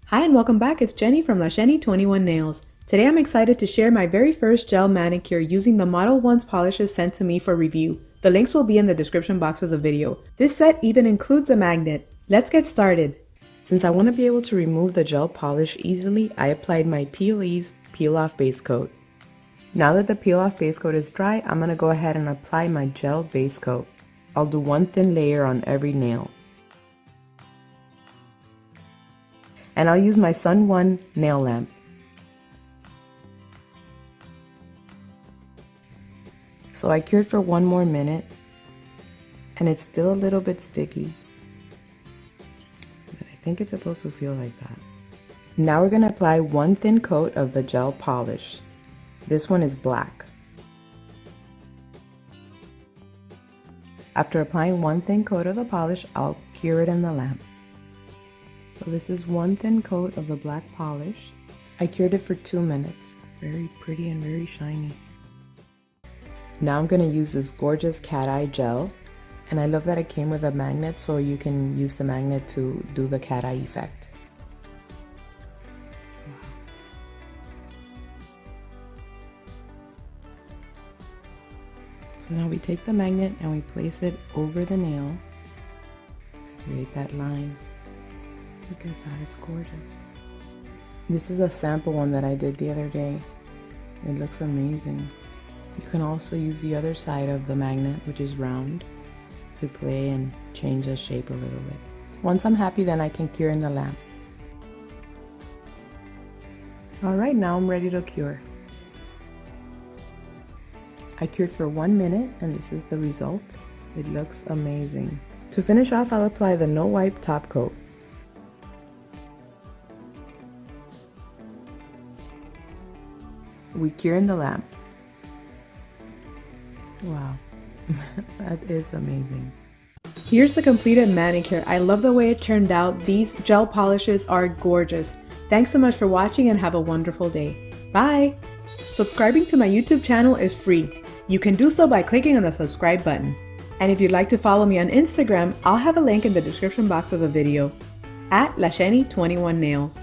Hi and welcome back, it's Jenny from LaShenny21Nails. Today I'm excited to share my very first gel manicure using the Modelones polishes sent to me for review. The links will be in the description box of the video. This set even includes a magnet. Let's get started. Since I want to be able to remove the gel polish easily, I applied my Peel-Ease Peel-Off Base Coat. Now that the peel-off base coat is dry, I'm going to go ahead and apply my gel base coat. I'll do one thin layer on every nail. And I'll use my Sun 1 nail lamp. So I cured for 1 more minute and it's still a little bit sticky, but I think it's supposed to feel like that. Now we're going to apply one thin coat of the gel polish. This one is black. After applying one thin coat of the polish, I'll cure it in the lamp. So this is one thin coat of the black polish. I cured it for 2 minutes. Very pretty and very shiny. Now I'm going to use this gorgeous cat eye gel. And I love that it came with a magnet, so you can use the magnet to do the cat eye effect. So now we take the magnet and we place it over the nail to create that line. Look at that, it's gorgeous. This is a sample one that I did the other day. It looks amazing. You can also use the other side of the magnet, which is round, to play and change the shape a little bit. Once I'm happy, then I can cure in the lamp. Alright, now I'm ready to cure. I cured for 1 minute and this is the result. It looks amazing. To finish off, I'll apply the no wipe top coat. We cure in the lamp. Wow, that is amazing. Here's the completed manicure. I love the way it turned out. These gel polishes are gorgeous. Thanks so much for watching and have a wonderful day. Bye! Subscribing to my YouTube channel is free. You can do so by clicking on the subscribe button. And if you'd like to follow me on Instagram, I'll have a link in the description box of the video, @LaShenny21Nails.